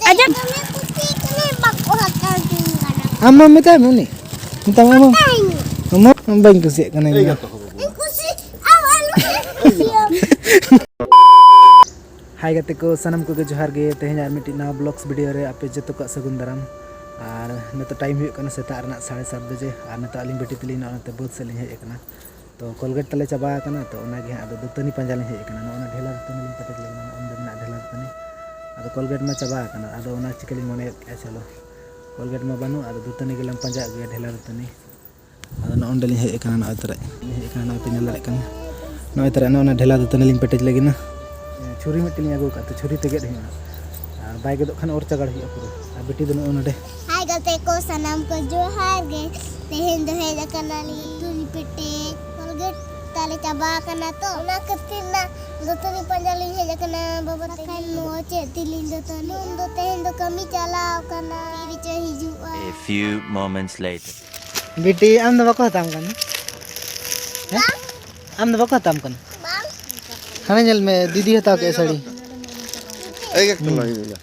Aja. Ama minta mana? Minta mama. Mama bang kusi kan ini. हाय गते को सनम को जोहार गे तेहन आर मिटी ना ब्लॉग्स वीडियो रे आपे जतो का सगुन दाराम और ने तो टाइम हुई सेता 7:30 बजे और ने तो अलिंग बेटी तली नते बहुत से लिंग हेज कना तो कोलगेट तले चाबा कना तो ओना गे आदो दुतनी पंजा लिंग हेज कना ओना ढेला दुतनी लिंग पटक लेना ओन देना ढेला दुतनी आदो कोलगेट में चाबा कना आदो ओना चिकली मने चलो कोलगेट में बानु आदो दुतनी गेलम पंजा गे ढेला दुतनी आदो ना ओन लिंग हेज कना ना तरे हेज कना ना पिनल लड़े कना ना तरे ना ओना ढेला दुतनी लिंग पटक लेगिना छुरी मिट्टी आगू का तो छुरी ते गेट और बाइक दो खान और चगड़ हुआ पूरा और बेटी दो नोडे हाय गते को सनम को जोहार गे तेहन दो हे जकना ली तुली पेटे कोलगेट ताले चाबा कना तो ना कतिना दोतनी पंजाली हे जकना बाबा खान मोचे तिली दो तेहन दो कमी चलाव कना rich हिजुआ A few moments later बेटी आम दो बको हताम कन आम दो बको हताम कन खाने जल में दीदी हता के साड़ी एक तो लगी बोला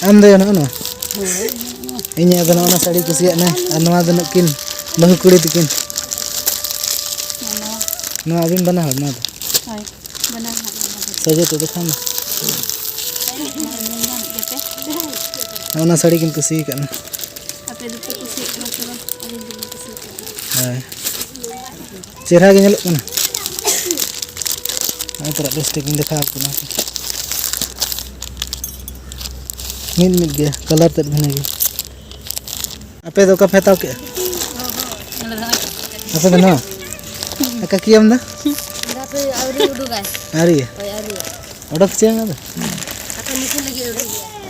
आम दे ना ना इन्हें अब ना साड़ी कुसिया ना अनवा दो किन बहु कुड़ी तकिन ना अभी बना हो ना बना सजे तो देखा ना ना साड़ी किन कुसी करना आपे दुतो कुसी करना चलो अभी दुतो कुसी हां चेहरा के ñelok kana ay tara lipstick ini देखा आपको ना मिल गया कलर तक बने गया आपे तो का फेताओ के आपे बना का किया हमदा दापे आवरी उडू गाय आरी ओय आरी ओडक चेंगा दा आता निकल लगी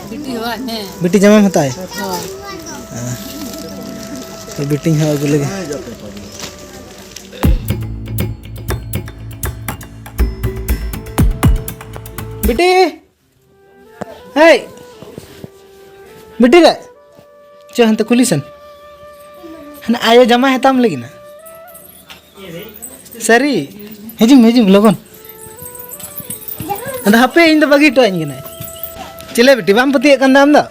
बिटी हुआ है बिटी जमा होता है हां तो बिटी है आगे लगे बिटी हे बिटी रे चो हंत कुलिसन हन आयो जमा है ताम लगी ना सरी हिजुम लगन अंदा हपे इन दो बगी टोइन गना चले बिटी बाम पति कन दाम दा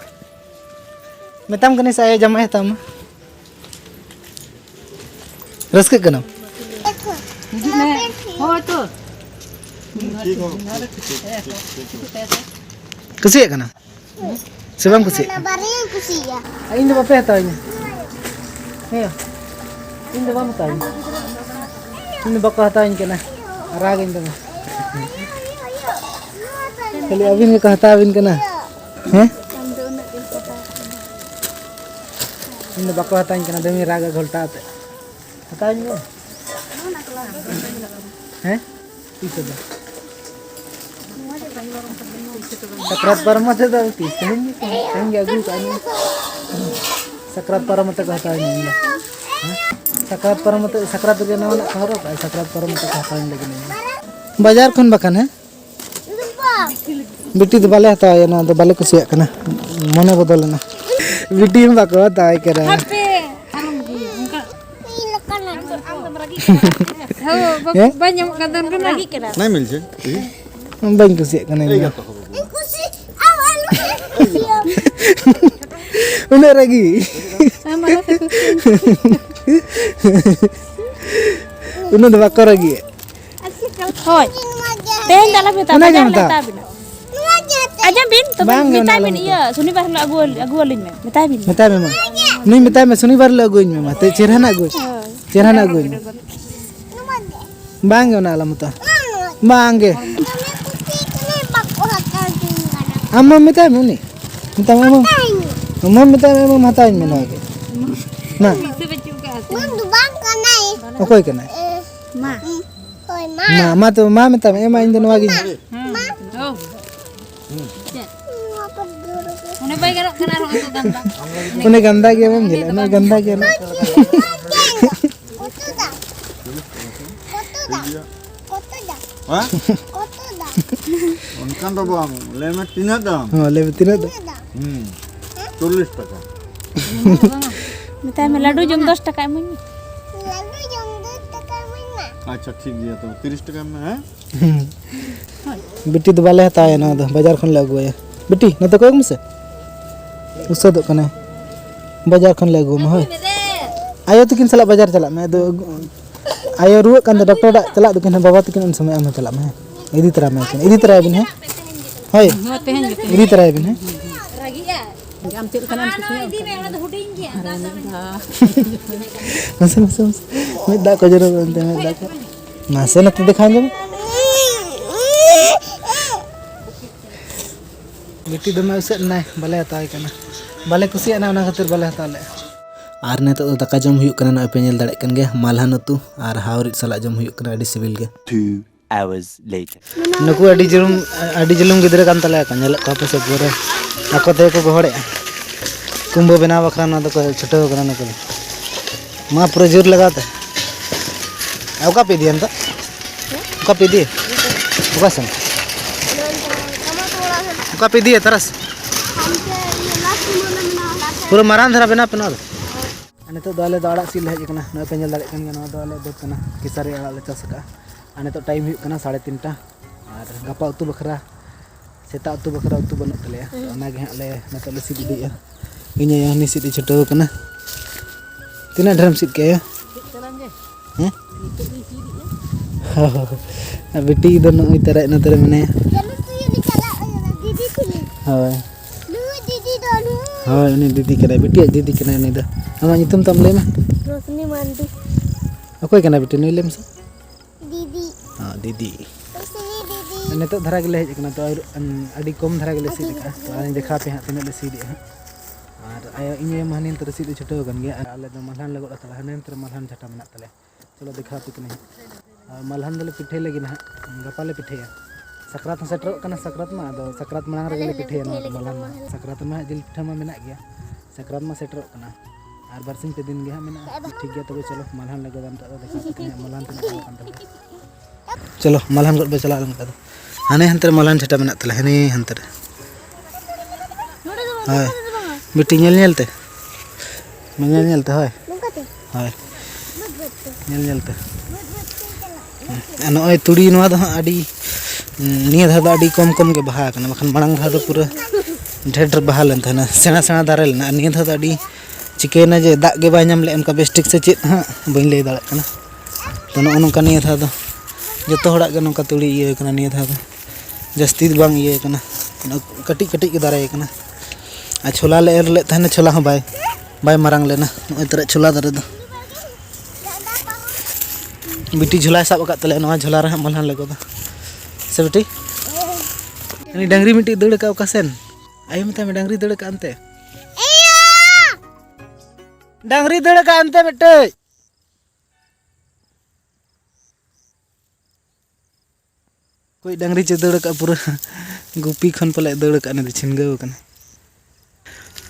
मेताम कने से आयो जमा है ताम रसके कना हो तो कुसी कना sebam kusi ना बारे कुसी या इन दो बापे हता इन हे इन दो बाम हता इन बको हता इन कना राग इन दो खाली अभी ने कहता अभी कना हैं इन बको हता इन कना दमी राग घोलता हता इन हैं इसे दो सकरात परम से तो तीस कहेंगे अगू कानी सकरात परम तक कहता है नहीं सकरात परम तक सकरात के नाम ना कहरो का सकरात परम तक कहता है लेकिन बाजार खन बकन है बिटी तो बाले हता है ना तो बाले कुसिया कना मने बदल ना बिटी में बको हता है करे हपे आरंगी उनका ई लकना आम तो रगी हो banyak kadang kan lagi kena नहीं मिल से बन कुसिया कना कुसी awal उन्हें रगी sama lah उन्हें तो बको रगी hoy teh dalam kita bajar leta bin aja bin to minta bin iya suni bar la agu alin me minta bin मिता में नहीं मिता में शनिवार लगो इन में ते चेहरा ना गो बांगे ना आलम तो बांगे अम्मा मिता में नहीं मिता में अम्मा मिता में माता इन में ना के ना ओकोई के ना ma मा तो मा मिता में मा इन दोनों आगे udah baik kena orang itu ganda उन्हें गंदा के में मिला ना गंदा के ना हाँ उनका तो बांग ले में 3 दाम हां ले बिtina तो 40 टका minta me ladu jam 10 taka mun अच्छा ठीक गया तो 30 टका में है बिटी तो बाले हताया ना दो बाजार खन ले अगुया बिटी न तो कोम से उससे दो कने बाजार खन ले अगु होय आयो तकिन सला बाजार चला मैं दो आयो रुआ कान डॉक्टर दा चला दो कने बाबा तकिन उन समय हम चला मैं इदी तरह मैं इदी तरह बिन है होय इदी तरह बिन है am cik kanan sini मसे मसे मैं दा को जरूर बनते मैं दा को मसे न तो दिखा जब बिटी दमे उसे ना बाले हताय कना बाले कुसिया ना खातिर बाले हताले आर ने तो दाका जम हुयु कना ना पे नेल दाड़े कन गे मालहान उतु आर हावरित सला जम हुयु कना अडी सिविल गे 2 hours later. नुकु अडी जलुम गिदरे कान तले का नेल का पे से पूरे ako te ko gohore कुंभ बना बखरा ना तो छोटे हो करना को माँ पूरा जोर लगाते का पे दिए तो का पे दिए संग का पे दिए तरस पूरा मारान धरा बना पे ना अने तो दाले दाड़ा सिल हेज कना न पे दाड़े कन ना दाले दो कना किसारी आड़ा ले चास का अने तो टाइम हुई कना 3:30 और गपा उतु बखरा सेता उतु बखरा उतु बन तले ना गे ले न तो ले सिद दिया इन्हें यहाँ नहीं सीधी छोटा होगा ना तीना ड्रम सीट के हैं हाँ बेटी इधर नोई तरह मैंने हाँ हाँ उन्हें दीदी करा बेटी दीदी करा उन्हें इधर हमारे नितुम तम ले में रोशनी मांडी अकोई कना बेटी नहीं ले में दीदी हाँ दीदी रोशनी दीदी ने तो धरा के ले कना तो अड़ी कम धरा के ले सीधी का तो आने देखा पे हाँ तीना ले सीधी है और आया इन्हें महनीन तरह सीधे छोटे होगन गया आले तो मलहान लगो तला हनेन तरह मलहान छटा मना तले चलो दिखा पे कने और मलहान दले पिठे लगी ना गपाले पिठे सकरात सेटर कना सकरात मा दो सकरात मांग रगले पिठे ना मलहान सकरात मा जिल पिठा मा मेना गया सकरात मा सेटर कना और बरसिंग पे दिन गया मेना ठीक गया तबे चलो मलहान लगो दान तो दिखा पे कने मलहान तना कान तले चलो मलहान गड पे चला लंका हने हंतर मलहान छटा मना तले हने हंतर हाय बेटी नेलते नेलते हाय हाय नेलते नॉय तुड़ी नवा दो आडी निया धा आडी कम कम के बहा कना बखन मांग धा दो पूरा ढेर ढेर बहा लेन था सेना सेना दारे लेना निया धा आडी चिकेना जे दाग के बाय नाम ले उनका बेस्टिक से चेत हां बइन ले दाड़ा कना तो नोनका निया धा दो जतो हड़ा के नोका तुड़ी ये कना निया धा दो जस्ती बांग ये कना कटी कटी के दारे कना आ छोला ले एर ले थाने छोला हो बाय बाय मारंग लेना नोय तरह छोला दारे दो बिटी झोला साब का तले नवा झोला रे मलहान लगो दो से बेटी अनि डंगरी मिटी दड़ का ओकासेन आयो मते में डंगरी दड़ का अंते डंगरी दड़ का अंते बेटे कोई डंगरी चे दड़ का पूरा गुपी खन पले दड़ का ने छिनगो कने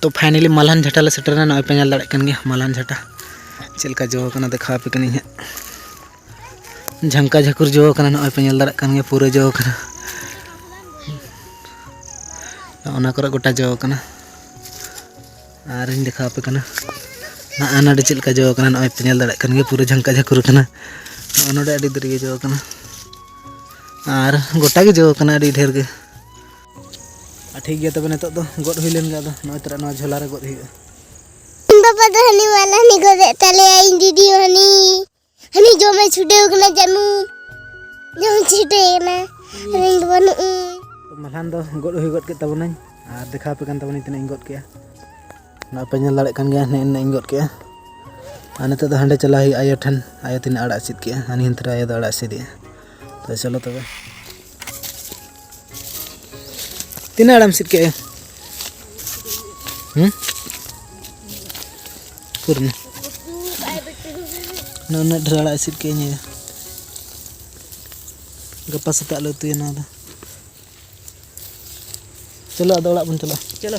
तो फाइनली मलहान झटा ले सेटरना नय पे नेल दाड़े कन गे मलहान झटा चलका जो कना देखा पे कनी है झंका झकुर जो कना नय पे नेल दाड़े कन गे पूरा जो कना ओना करे गोटा जो कना आर इन देखा पे कना ना आना डे चलका जो कना नय पे नेल दाड़े कन गे पूरा झंका झकुर कना ओनोडे अडी दरी जो कना आर गोटा गे जो कना अडी ढेर गे ठीक गया तब तो गद हुई लेन गया नय तरह नवा झोला रे गद हुई बाबा तो हनी वाला हनी गद तले आई दीदी हनी जो मैं छुटे उगना जानू जो छुटे ना हनी बनु तो मलहान दो गद हुई गद के तबनई आर देखा पे कन तबनी तिना गद के ना पे नेल दाड़े कन गया ने गद के आने तो हंडे चला ही आयो ठन आयो तिना आड़ा सिद के हनी हंतरा आयो आड़ा सिद तो चलो तबे तीन आड़म सिद के पूर्ण नोना ढराड़ा सिद के ने गप्पा सता लो तु ना चलो अद ओड़ा बन चलो चलो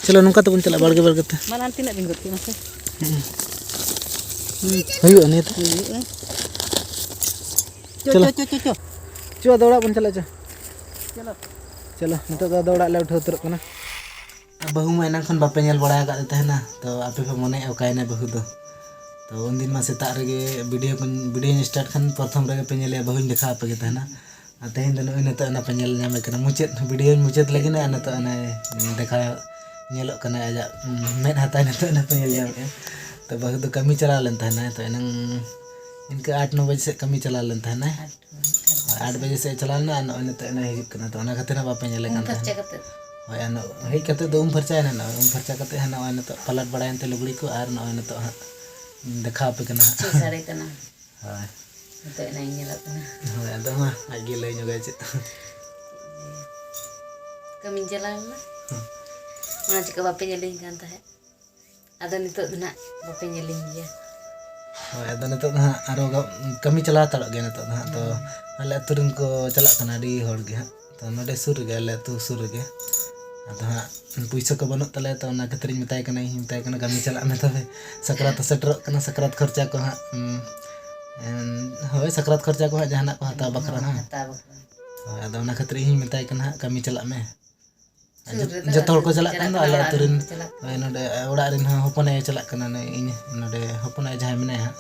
चलो नुका तो बन चला बाड़गे बाड़गे ते मलहान तीना दिन गत मसे हुई ने तो चलो चो अद ओड़ा बन चला चलो चलो नितो अद ओड़ा ले उठो उतर कना बहु मैना खन बापे नेल बड़ा का देते ना तो आपे पे मने ओकायना बहु दो तो उन दिन मा सेता रेगे वीडियो स्टार्ट खान प्रथम रेगे पे नेले बहु देखा पे तहना तेहन दो नई नतो पे नेल नामे कना मुचाद वीडियो मुचाद लगे ना नतो देखा नेलो कना आजा मेद हाता नतो पे नेल नामे तो बहु तो कमी चला लेन तहना तो एनंग इनका 8-9 बजे से कमी चला लेन तहना 8 बजे से चला ना नतो हिजुक कना तो खातिर बापे नेले कान होय हेज कते दो फरचा ना फरचा कते हना नतो पलट बड़ायनते लुगड़ी को आर नतो देखा पे कना सारे कना हाय तो ना nyala kana हाय अदो मा आगे ले जोगा चे kami jalan lah mana cika bape nyeling kan tah ada nito dina bape nyeling dia हाय अदो नतो ना आरो कमी चला तड़ गे नतो ना तो अले तुरिन को चला कना डी होड़ गे तो नडे सुर गे अले तु सुर गे अदो हा पैसा को बनत तले तो ना खतरी मिताय कना कमी चला में तबे सकरात सेटर कना सकरात खर्चा को हा होय सकरात खर्चा को जहाना को हता बकरा ना tahu अदो ना खतरी ही मिताय कना कमी चला में जतो को चला कना अले तुरिन नडे ओड़ा रिन होपने चला कना ने इन नडे होपने जहाय मने हा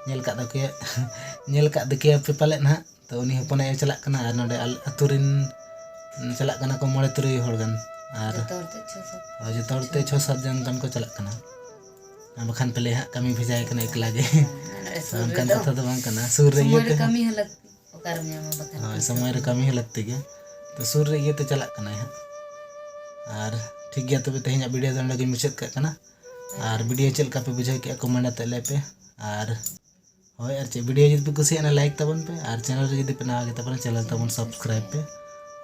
नेल का दके पे पाले ना तो उनी होपने चला कना नडे अतुरिन चला कना को मोड़े तुरी होड़गन आर जतोरते 6-7 जन कन को चला कना बखान पहले हा कमी भेजाय कना एकला गे कन कथा तो बांग कना सुर रे ये kami halak okarnya mah bakan समय रे कमी लगते गे तो सुर रे ये तो चला कना हा आर ठीक गया तबे तेहना वीडियो दन लगे मुचाद का कना आर वीडियो चल का पे बुझाय के कमेंट तले पे आर होय आर चे वीडियो जदि पे कुसिया ना लाइक तबन पे आर चैनल रे जदि पे ना आगे तबन चैनल तबन सब्सक्राइब पे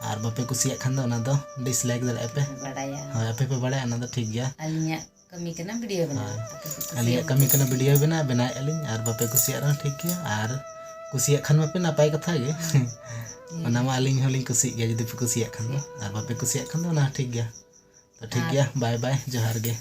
आर बापे कुसिया खान दो ना दो डिसलाइक दले पे badaya होय आपे पे बड़ा ना दो ठीक गया alinya kami kena video bana अलिया कमी कना वीडियो बनाए अलिन आर बापे कुसिया रहा ठीक गया आर कुसिया खान पे नापाय कथा गे ओना मा अलिन होलिन कुसि गया जदि पे कुसिया खान दो आर बापे कुसिया खान दो ना ठीक गया तो ठीक गया बाय बाय जोहार गे